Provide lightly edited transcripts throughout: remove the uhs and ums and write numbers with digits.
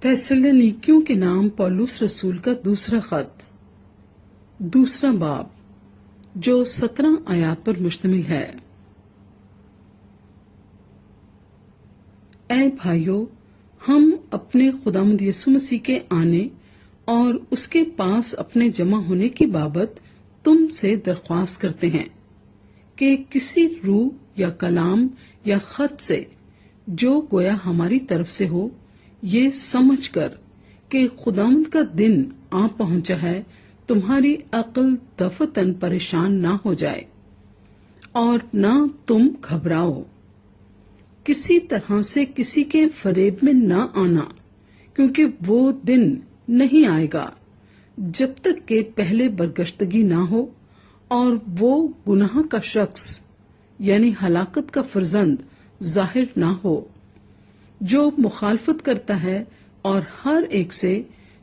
थेसलनीकियों के नाम पौलुस रसूल का दूसरा खत, दूसरा बाब, जो 17 आयात पर मुश्तमिल है। ऐ भाइयों, हम अपने खुदावंद यीशु मसीह के आने और उसके पास अपने जमा होने की बाबत तुमसे दरख्वास्त करते हैं कि किसी रूह या कलाम या खत से जो गोया हमारी तरफ से हो, ये समझकर कि खुदावंद का दिन आ पहुंचा है, तुम्हारी अक्ल दफतन परेशान ना हो जाए और ना तुम घबराओ। किसी तरह से किसी के फरेब में ना आना, क्योंकि वो दिन नहीं आएगा जब तक के पहले बरगश्तगी ना हो और वो गुनाह का शख्स यानी हलाकत का फर्जंद जाहिर ना हो, जो मुखालफत करता है और हर एक से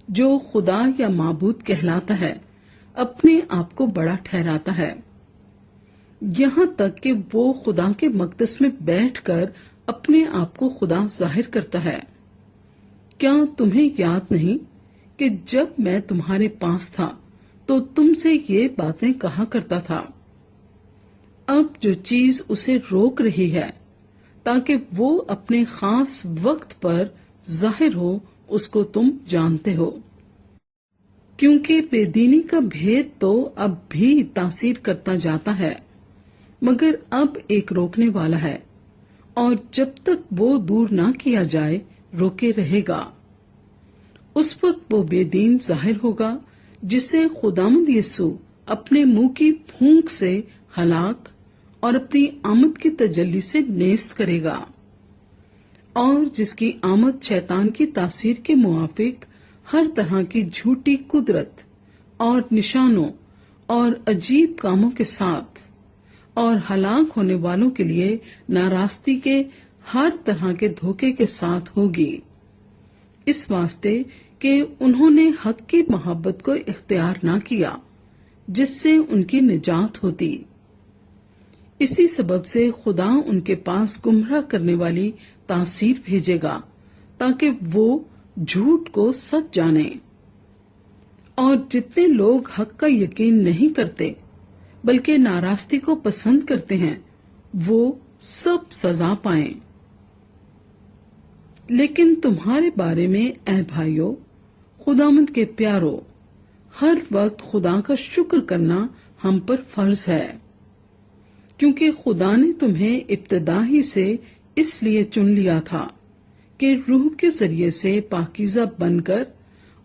जो खुदा या माबूद कहलाता है अपने आप को बड़ा ठहराता है, यहाँ तक कि वो खुदा के मकदस में बैठकर अपने आप को खुदा जाहिर करता है। क्या तुम्हें याद नहीं कि जब मैं तुम्हारे पास था तो तुमसे ये बातें कहा करता था? अब जो चीज उसे रोक रही है ताकि वो अपने खास वक्त पर जाहिर हो, उसको तुम जानते हो। क्योंकि बेदीनी का भेद तो अब भी तासीर करता जाता है, मगर अब एक रोकने वाला है और जब तक वो दूर ना किया जाए रोके रहेगा। उस वक्त वो बेदीन जाहिर होगा जिसे खुदावंद यीशु अपने मुंह की फूंक से हलाक और अपनी आमद की तजल्ली से नेस्त करेगा, और जिसकी आमद शैतान की तासीर के मुआफिक हर तरह की झूठी कुदरत और निशानों और अजीब कामों के साथ और हलाक होने वालों के लिए नाराजगी के हर तरह के धोखे के साथ होगी, इस वास्ते कि उन्होंने हक की मोहब्बत को इख्तियार ना किया जिससे उनकी निजात होती। इसी सबब से खुदा उनके पास गुमराह करने वाली तासीर भेजेगा ताकि वो झूठ को सच जाने, और जितने लोग हक का यकीन नहीं करते बल्कि नाराजगी को पसंद करते हैं, वो सब सजा पाएं। लेकिन तुम्हारे बारे में ऐ भाइयों, खुदावंद के प्यारो, हर वक्त खुदा का शुक्र करना हम पर फर्ज है, क्योंकि खुदा ने तुम्हें इब्तिदा ही से इसलिए चुन लिया था कि रूह के जरिए से पाकीज़ा बनकर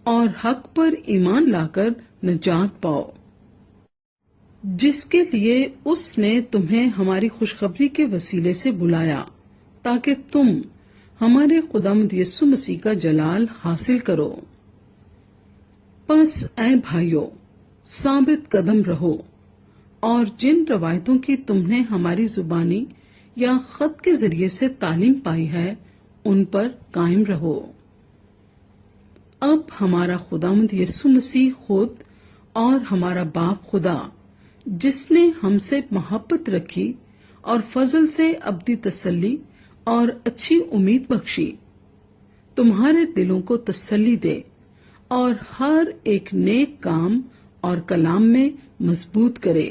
और हक पर ईमान लाकर निजात पाओ, जिसके लिए उसने तुम्हें हमारी खुशखबरी के वसीले से बुलाया ताकि तुम हमारे खुदावंद यीशु मसीह का जलाल हासिल करो। बस ऐ भाइयों, साबित कदम रहो और जिन रवायतों की तुमने हमारी जुबानी या खत के जरिए से तालीम पाई है, उन पर कायम रहो। अब हमारा खुदावंद यीशु मसीह खुद और हमारा बाप खुदा, जिसने हमसे मोहब्बत रखी और फजल से अब्दी तसल्ली और अच्छी उम्मीद बख्शी, तुम्हारे दिलों को तसल्ली दे और हर एक नेक काम और कलाम में मजबूत करे।